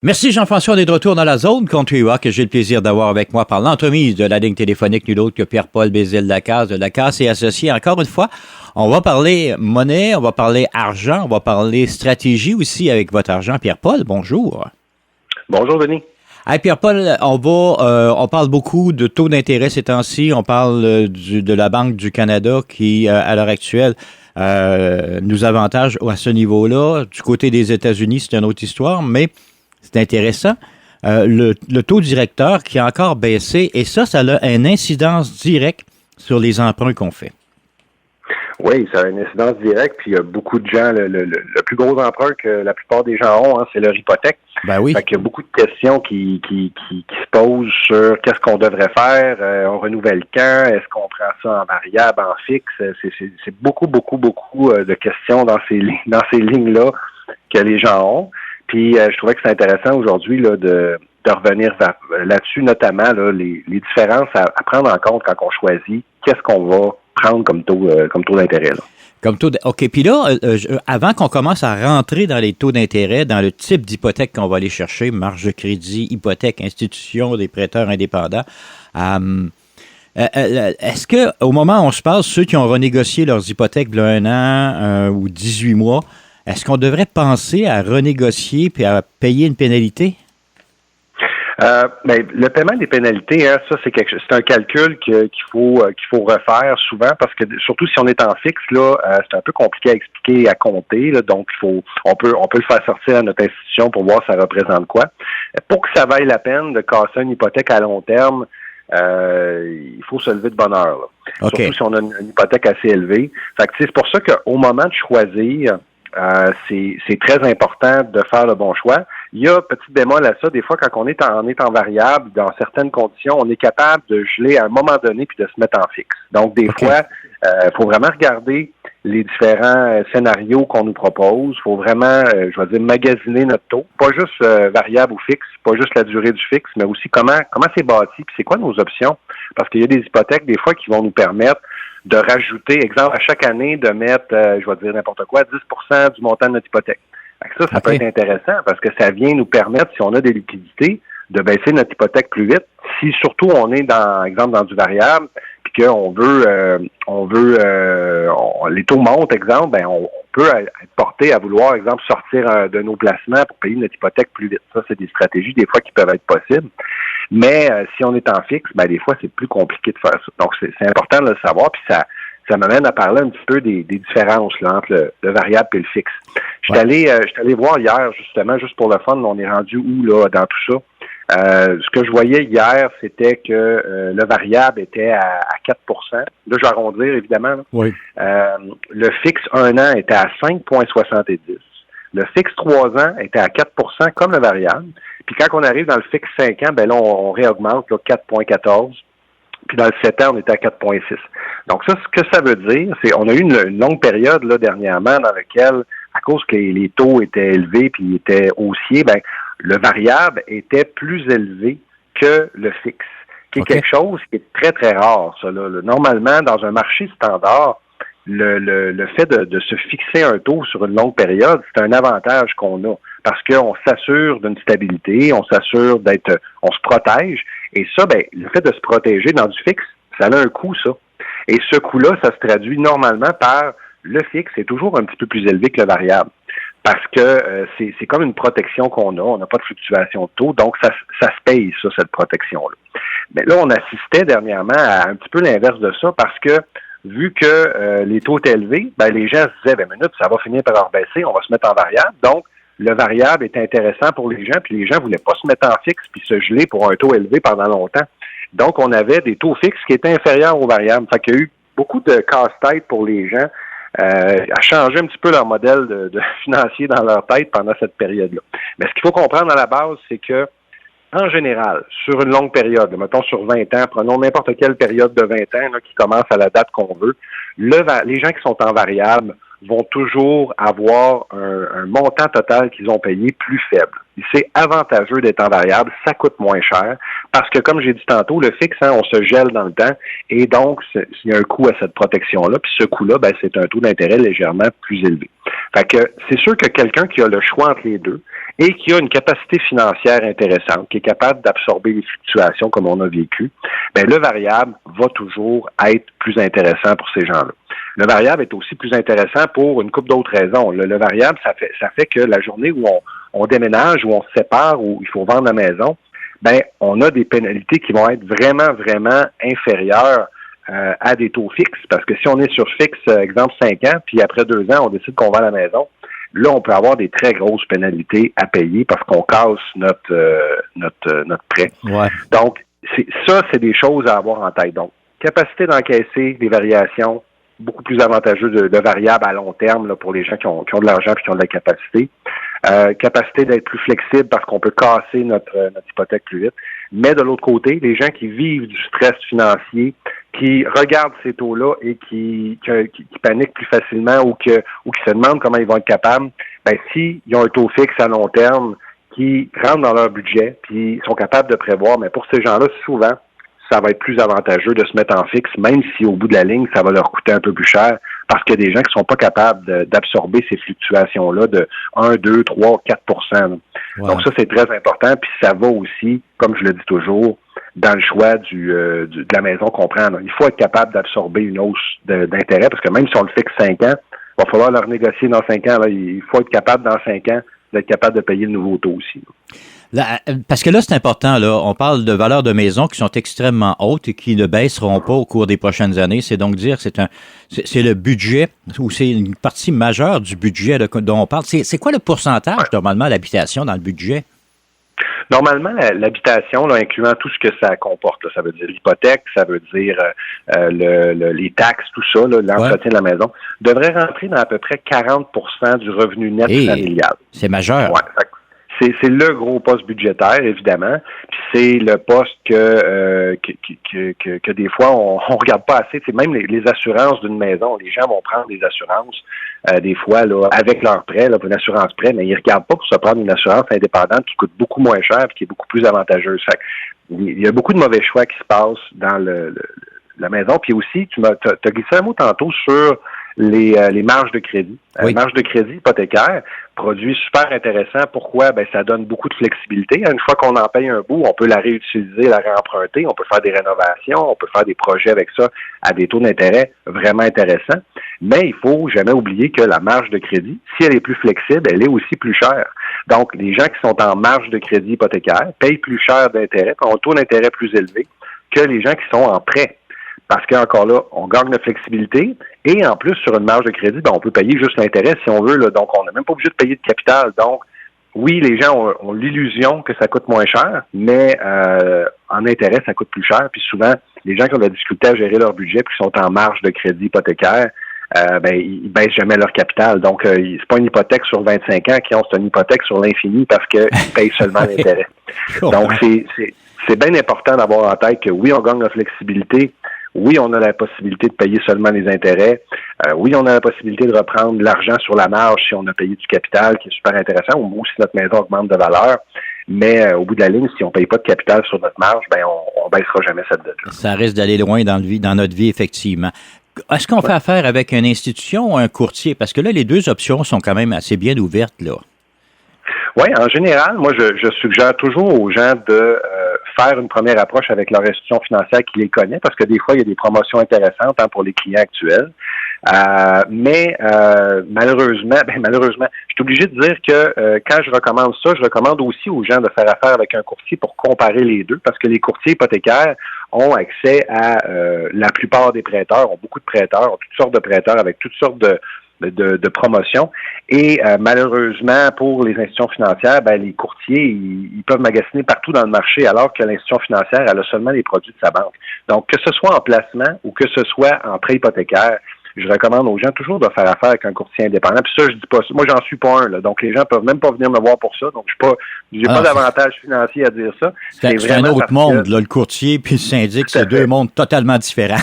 Merci Jean-François, on est de retour dans la zone Country Rock que j'ai le plaisir d'avoir avec moi par l'entremise de la ligne téléphonique nul autre que Pierre-Paul Bézil-Lacasse de Lacasse et Associés. Encore une fois, on va parler monnaie, on va parler argent, on va parler stratégie aussi avec votre argent. Pierre-Paul, bonjour. Bonjour Denis. Hey Pierre-Paul, on parle beaucoup de taux d'intérêt ces temps-ci. On parle de la Banque du Canada qui, à l'heure actuelle, nous avantage à ce niveau-là. Du côté des États-Unis, c'est une autre histoire, mais c'est intéressant. Le taux directeur qui a encore baissé, et ça a une incidence directe sur les emprunts qu'on fait. Oui, ça a une incidence directe, puis il y a beaucoup de gens, le plus gros emprunt que la plupart des gens ont, c'est leur hypothèque. Ben oui. Fait qu'il y a beaucoup de questions qui se posent sur qu'est-ce qu'on devrait faire, on renouvelle quand, est-ce qu'on prend ça en variable, en fixe, c'est beaucoup de questions dans ces lignes-là que les gens ont. Puis je trouvais que c'est intéressant aujourd'hui là, de revenir là-dessus, notamment là, les différences à prendre en compte quand on choisit qu'est-ce qu'on va prendre comme taux d'intérêt. Là. OK. Puis là, avant qu'on commence à rentrer dans les taux d'intérêt, dans le type d'hypothèque qu'on va aller chercher, marge de crédit, hypothèque, institution, des prêteurs indépendants, est-ce que au moment où on se parle, ceux qui ont renégocié leurs hypothèques il y a 1 an ou 18 mois, est-ce qu'on devrait penser à renégocier puis à payer une pénalité? Le paiement des pénalités, ça c'est un calcul qu'il faut refaire souvent parce que surtout si on est en fixe là, c'est un peu compliqué à expliquer, à compter. Là, donc on peut le faire sortir à notre institution pour voir ça représente quoi. Pour que ça vaille la peine de casser une hypothèque à long terme, il faut se lever de bonne heure. Là. Okay. Surtout si on a une hypothèque assez élevée. Fait que c'est pour ça qu'au moment de choisir, c'est très important de faire le bon choix. Il y a petit bémol à ça. Des fois, quand on est en variable, dans certaines conditions, on est capable de geler à un moment donné puis de se mettre en fixe. Donc, des fois, faut vraiment regarder les différents scénarios qu'on nous propose. Faut vraiment, magasiner notre taux. Pas juste variable ou fixe, pas juste la durée du fixe, mais aussi comment c'est bâti puis c'est quoi nos options. Parce qu'il y a des hypothèques, des fois, qui vont nous permettre de rajouter, exemple, à chaque année, de mettre, 10% du montant de notre hypothèque. Ça peut être intéressant parce que ça vient nous permettre, si on a des liquidités, de baisser notre hypothèque plus vite. Si surtout on est dans du variable, puis qu'on les taux montent, exemple, on peut être porté à vouloir, exemple, sortir de nos placements pour payer notre hypothèque plus vite. Ça, c'est des stratégies, des fois, qui peuvent être possibles. Mais si on est en fixe, des fois, c'est plus compliqué de faire ça. Donc, c'est important de le savoir, puis ça m'amène à parler un petit peu des différences là, entre le variable et le fixe. Je suis allé voir hier, justement, juste pour le fun, on est rendu où là dans tout ça? Ce que je voyais hier, c'était que le variable était à 4 %. Là, je vais arrondir, évidemment. Là. Oui. Le fixe 1 an était à 5,70. Le fixe 3 ans était à 4 % comme le variable. Puis quand on arrive dans le fixe 5 ans, là, on réaugmente là, 4,14. Puis dans le 7 ans, on était à 4,6. Donc ça, ce que ça veut dire, c'est on a eu une longue période là dernièrement dans laquelle, à cause que les taux étaient élevés puis étaient haussiers, le variable était plus élevé que le fixe, qui est quelque chose qui est très, très rare, ça. Là. Normalement, dans un marché standard, le fait de se fixer un taux sur une longue période, c'est un avantage qu'on a parce qu'on s'assure d'une stabilité, on s'assure on se protège. Et ça, le fait de se protéger dans du fixe, ça a un coût, ça. Et ce coût-là, ça se traduit normalement par le fixe est toujours un petit peu plus élevé que le variable. Parce que c'est comme une protection qu'on a. On n'a pas de fluctuation de taux, donc ça se paye, ça, cette protection-là. Mais là, on assistait dernièrement à un petit peu l'inverse de ça parce que vu que les taux étaient élevés, les gens se disaient, minute, ça va finir par rebaisser, on va se mettre en variable. Donc, le variable est intéressant pour les gens, puis les gens ne voulaient pas se mettre en fixe puis se geler pour un taux élevé pendant longtemps. Donc, on avait des taux fixes qui étaient inférieurs aux variables. Fait qu'il y a eu beaucoup de casse-tête pour les gens à changer un petit peu leur modèle de financier dans leur tête pendant cette période-là. Mais ce qu'il faut comprendre à la base, c'est que en général, sur une longue période, mettons sur 20 ans, prenons n'importe quelle période de 20 ans là, qui commence à la date qu'on veut, les gens qui sont en variable vont toujours avoir un montant total qu'ils ont payé plus faible. C'est avantageux d'être en variable, ça coûte moins cher, parce que comme j'ai dit tantôt, le fixe, on se gèle dans le temps, et donc il y a un coût à cette protection-là, puis ce coût-là, c'est un taux d'intérêt légèrement plus élevé. Fait que c'est sûr que quelqu'un qui a le choix entre les deux et qui a une capacité financière intéressante, qui est capable d'absorber les fluctuations comme on a vécu, ben le variable va toujours être plus intéressant pour ces gens-là. Le variable est aussi plus intéressant pour une couple d'autres raisons. Le variable, ça fait que la journée où on déménage, où on se sépare, où il faut vendre la maison, ben on a des pénalités qui vont être vraiment, vraiment inférieures à des taux fixes. Parce que si on est sur fixe, exemple 5 ans, puis après 2 ans, on décide qu'on vend la maison, là, on peut avoir des très grosses pénalités à payer parce qu'on casse notre prêt. Ouais. Donc, c'est des choses à avoir en tête. Donc, capacité d'encaisser des variations, beaucoup plus avantageux de variables à long terme là, pour les gens qui ont de l'argent et qui ont de la capacité. Capacité d'être plus flexible parce qu'on peut casser notre hypothèque plus vite. Mais de l'autre côté, les gens qui vivent du stress financier, qui regardent ces taux-là et qui paniquent plus facilement ou qui se demandent comment ils vont être capables, ben s'ils ont un taux fixe à long terme qui rentre dans leur budget, puis ils sont capables de prévoir, mais pour ces gens-là, souvent, ça va être plus avantageux de se mettre en fixe, même si au bout de la ligne, ça va leur coûter un peu plus cher, parce qu'il y a des gens qui sont pas capables d'absorber ces fluctuations-là de 1, 2, 3, 4 %. Wow. Donc ça, c'est très important, puis ça va aussi, comme je le dis toujours, dans le choix de la maison qu'on prend. Il faut être capable d'absorber une hausse d'intérêt, parce que même si on le fixe 5 ans, il va falloir le renégocier dans 5 ans. Là, il faut être capable, dans 5 ans, d'être capable de payer le nouveau taux aussi. Là, parce que là, c'est important, là. On parle de valeurs de maison qui sont extrêmement hautes et qui ne baisseront pas au cours des prochaines années. C'est donc dire que c'est le budget, ou c'est une partie majeure du budget dont on parle. C'est quoi le pourcentage, normalement, à l'habitation dans le budget? Normalement, l'habitation, là, incluant tout ce que ça comporte, là, ça veut dire l'hypothèque, ça veut dire les taxes, tout ça, l'entretien de la maison, devrait rentrer dans à peu près 40 % du revenu net familial. C'est majeur. Ouais. C'est le gros poste budgétaire, évidemment. Puis c'est le poste que des fois on regarde pas assez. C'est même les assurances d'une maison. Les gens vont prendre des assurances des fois là avec leur prêt, là, pour une assurance prêt, mais ils regardent pas pour se prendre une assurance indépendante qui coûte beaucoup moins cher et qui est beaucoup plus avantageuse. Fait il y a beaucoup de mauvais choix qui se passent dans la maison. Puis aussi, tu as glissé un mot tantôt sur les marges de crédit. Oui. Les marges de crédit hypothécaires, produit super intéressant. Pourquoi? Ben, ça donne beaucoup de flexibilité. Une fois qu'on en paye un bout, on peut la réutiliser, la réemprunter, on peut faire des rénovations, on peut faire des projets avec ça à des taux d'intérêt vraiment intéressants. Mais il faut jamais oublier que la marge de crédit, si elle est plus flexible, elle est aussi plus chère. Donc, les gens qui sont en marge de crédit hypothécaire payent plus cher d'intérêt, ont un taux d'intérêt plus élevé que les gens qui sont en prêt. Parce qu'encore là, on gagne de flexibilité et en plus, sur une marge de crédit, ben, on peut payer juste l'intérêt si on veut. Là, donc, on n'est même pas obligé de payer de capital. Donc, oui, les gens ont l'illusion que ça coûte moins cher, mais en intérêt, ça coûte plus cher. Puis souvent, les gens qui ont de la difficulté à gérer leur budget puis qui sont en marge de crédit hypothécaire, ben, ils baissent jamais leur capital. Donc, c'est pas une hypothèque sur 25 ans c'est une hypothèque sur l'infini parce qu'ils payent seulement l'intérêt. Donc, c'est bien important d'avoir en tête que oui, on gagne de la flexibilité. Oui, on a la possibilité de payer seulement les intérêts. Oui, on a la possibilité de reprendre l'argent sur la marge si on a payé du capital, qui est super intéressant, ou si notre maison augmente de valeur. Mais au bout de la ligne, si on ne paye pas de capital sur notre marge, ben on ne baissera jamais cette dette-là. Ça risque d'aller loin dans notre vie, effectivement. Est-ce qu'on fait affaire avec une institution ou un courtier? Parce que là, les deux options sont quand même assez bien ouvertes, là. Oui, en général, moi, je suggère toujours aux gens de faire une première approche avec leur institution financière qui les connaît, parce que des fois, il y a des promotions intéressantes pour les clients actuels. Mais malheureusement, je suis obligé de dire que quand je recommande ça, je recommande aussi aux gens de faire affaire avec un courtier pour comparer les deux, parce que les courtiers hypothécaires ont accès à la plupart des prêteurs, ont beaucoup de prêteurs, ont toutes sortes de prêteurs avec toutes sortes de promotion. Et malheureusement, pour les institutions financières, ben, les courtiers, ils peuvent magasiner partout dans le marché, alors que l'institution financière, elle a seulement les produits de sa banque. Donc, que ce soit en placement ou que ce soit en prêt hypothécaire, je recommande aux gens toujours de faire affaire avec un courtier indépendant. Puis ça, je dis pas ça. Moi, j'en suis pas un, là. Donc, les gens peuvent même pas venir me voir pour ça. Donc, j'ai pas d'avantage financier à dire ça. C'est un autre monde, là, le courtier puis le syndic, c'est deux mondes totalement différents.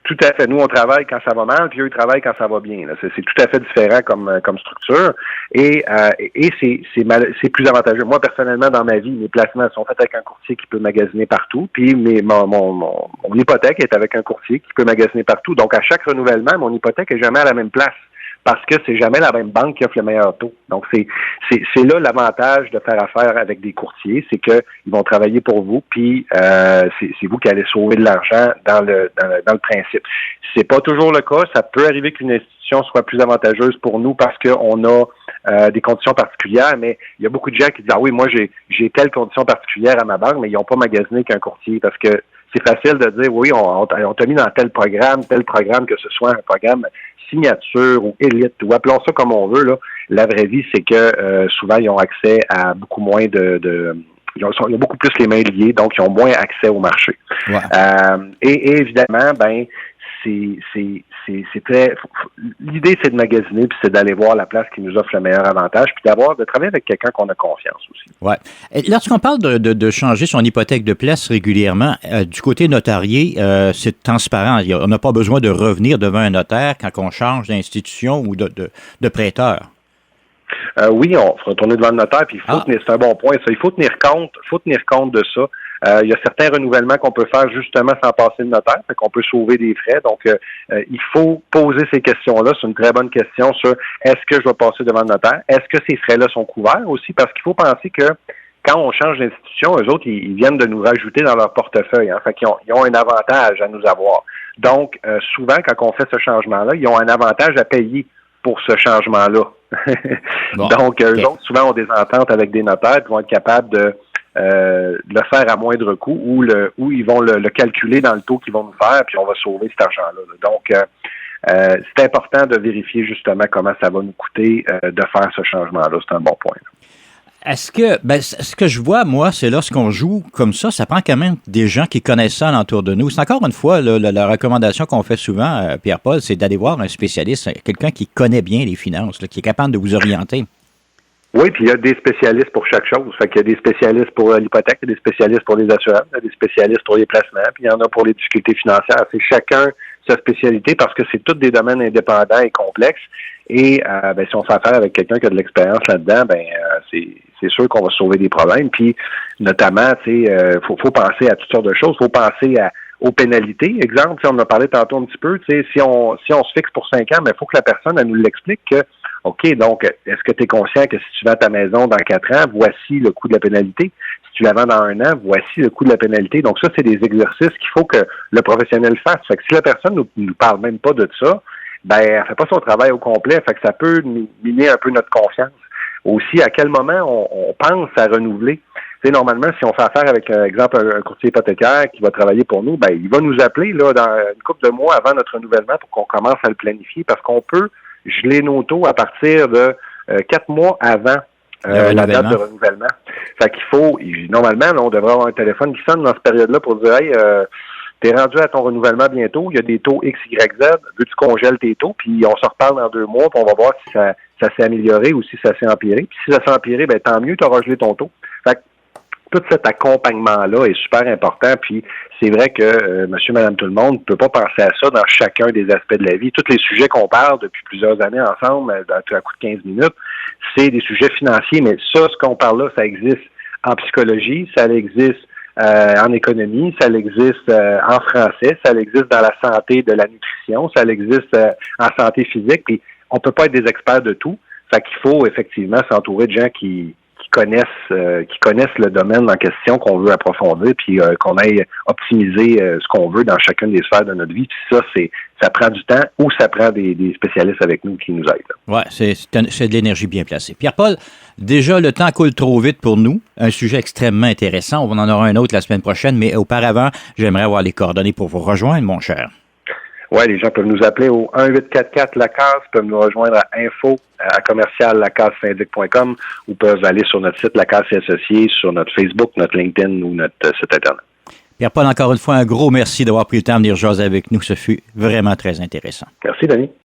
Tout à fait. Nous, on travaille quand ça va mal, puis eux, ils travaillent quand ça va bien. Là. C'est tout à fait différent comme structure. Et c'est plus avantageux. Moi, personnellement, dans ma vie, mes placements sont faits avec un courtier qui peut magasiner partout. Puis mon hypothèque est avec un courtier qui peut magasiner partout. Donc, à chaque renouvellement, mon hypothèque est jamais à la même place. parce que c'est jamais la même banque qui offre le meilleur taux. Donc, c'est là l'avantage de faire affaire avec des courtiers, c'est qu'ils vont travailler pour vous, puis c'est vous qui allez sauver de l'argent dans le principe. C'est pas toujours le cas. Ça peut arriver qu'une institution soit plus avantageuse pour nous parce qu'on a des conditions particulières, mais il y a beaucoup de gens qui disent « Ah oui, moi, j'ai telle condition particulière à ma banque, mais ils n'ont pas magasiné qu'un courtier. » Parce que c'est facile de dire « Oui, on t'a mis dans tel programme, que ce soit un programme signature ou élite, ou appelons ça comme on veut. » là. La vraie vie, c'est que souvent, ils ont accès à beaucoup moins ils ont beaucoup plus les mains liées, donc ils ont moins accès au marché. Ouais. Et évidemment, ben c'est très. L'idée, c'est de magasiner, puis c'est d'aller voir la place qui nous offre le meilleur avantage, puis de travailler avec quelqu'un qu'on a confiance aussi. Ouais. Lorsqu'on parle de changer son hypothèque de place régulièrement, du côté notarié, c'est transparent. On n'a pas besoin de revenir devant un notaire quand on change d'institution ou de prêteur. Oui, on faut retourner devant le notaire, puis c'est un bon point, ça. Il faut tenir compte de ça. Il y a certains renouvellements qu'on peut faire justement sans passer le notaire, fait qu'on peut sauver des frais. Donc, il faut poser ces questions-là. C'est une très bonne question sur est-ce que je vais passer devant le notaire? Est-ce que ces frais-là sont couverts aussi? Parce qu'il faut penser que quand on change d'institution, eux autres, ils viennent de nous rajouter dans leur portefeuille. Hein? Fait qu'ils ont un avantage à nous avoir. Donc, souvent, quand on fait ce changement-là, ils ont un avantage à payer pour ce changement-là. Bon, donc, eux autres, souvent, ont des ententes avec des notaires qui vont être capables de le faire à moindre coût ou ils vont le calculer dans le taux qu'ils vont nous faire, puis on va sauver cet argent-là. Donc, c'est important de vérifier justement comment ça va nous coûter de faire ce changement-là. C'est un bon point. Est-ce que, ce que je vois, moi, c'est lorsqu'on joue comme ça prend quand même des gens qui connaissent ça alentour de nous. C'est encore une fois la recommandation qu'on fait souvent, Pierre-Paul, c'est d'aller voir un spécialiste, quelqu'un qui connaît bien les finances, qui est capable de vous orienter. Oui, puis il y a des spécialistes pour chaque chose. Fait qu'il y a des spécialistes pour l'hypothèque, il y a des spécialistes pour les assurances, il y a des spécialistes pour les placements, puis il y en a pour les difficultés financières. C'est chacun sa spécialité parce que c'est tous des domaines indépendants et complexes. Et si on fait affaire avec quelqu'un qui a de l'expérience là-dedans, c'est sûr qu'on va sauver des problèmes. Puis notamment, faut penser à toutes sortes de choses. Faut penser aux pénalités. Exemple, on en a parlé tantôt un petit peu, si on se fixe pour 5 ans, mais il faut que la personne elle nous l'explique que OK, donc, est-ce que tu es conscient que si tu vends ta maison dans 4 ans, voici le coût de la pénalité? Si tu la vends dans 1 an, voici le coût de la pénalité. Donc, ça, c'est des exercices qu'il faut que le professionnel fasse. Fait que si la personne nous parle même pas de ça, elle fait pas son travail au complet. Fait que ça peut miner un peu notre confiance. Aussi, à quel moment on pense à renouveler. Normalement, si on fait affaire avec, exemple, un courtier hypothécaire qui va travailler pour nous, il va nous appeler là dans une couple de mois avant notre renouvellement pour qu'on commence à le planifier parce qu'on peut geler nos taux à partir de 4 mois avant la date de renouvellement. Fait qu'il faut, normalement, on devrait avoir un téléphone qui sonne dans cette période-là pour dire « Hey, t'es rendu à ton renouvellement bientôt, il y a des taux X, Y, Z, veux-tu congèles tes taux? » Puis on se reparle dans 2 mois, puis on va voir si ça s'est amélioré ou si ça s'est empiré. Puis si ça s'est empiré, tant mieux, tu auras gelé ton taux. Fait que tout cet accompagnement-là est super important, puis c'est vrai que monsieur, madame, tout le monde ne peut pas penser à ça dans chacun des aspects de la vie. Tous les sujets qu'on parle depuis plusieurs années ensemble, à coup de 15 minutes, c'est des sujets financiers, mais ça, ce qu'on parle là, ça existe en psychologie, ça existe en économie, ça existe en français, ça existe dans la santé de la nutrition, ça existe en santé physique, puis on peut pas être des experts de tout. Fait qu'il faut effectivement s'entourer de gens qui connaissent le domaine en question qu'on veut approfondir puis qu'on aille optimiser ce qu'on veut dans chacune des sphères de notre vie. Puis ça prend du temps ou ça prend des spécialistes avec nous qui nous aident. Oui, c'est de l'énergie bien placée. Pierre-Paul, déjà, le temps coule trop vite pour nous. Un sujet extrêmement intéressant. On en aura un autre la semaine prochaine, mais auparavant, j'aimerais avoir les coordonnées pour vous rejoindre, mon cher. Oui, les gens peuvent nous appeler au 1-844-LACASE, peuvent nous rejoindre à info@commercial-lacasesyndic.com ou peuvent aller sur notre site Lacase et Associés, sur notre Facebook, notre LinkedIn ou notre site Internet. Pierre-Paul, encore une fois, un gros merci d'avoir pris le temps de venir jaser avec nous. Ce fut vraiment très intéressant. Merci, Denis.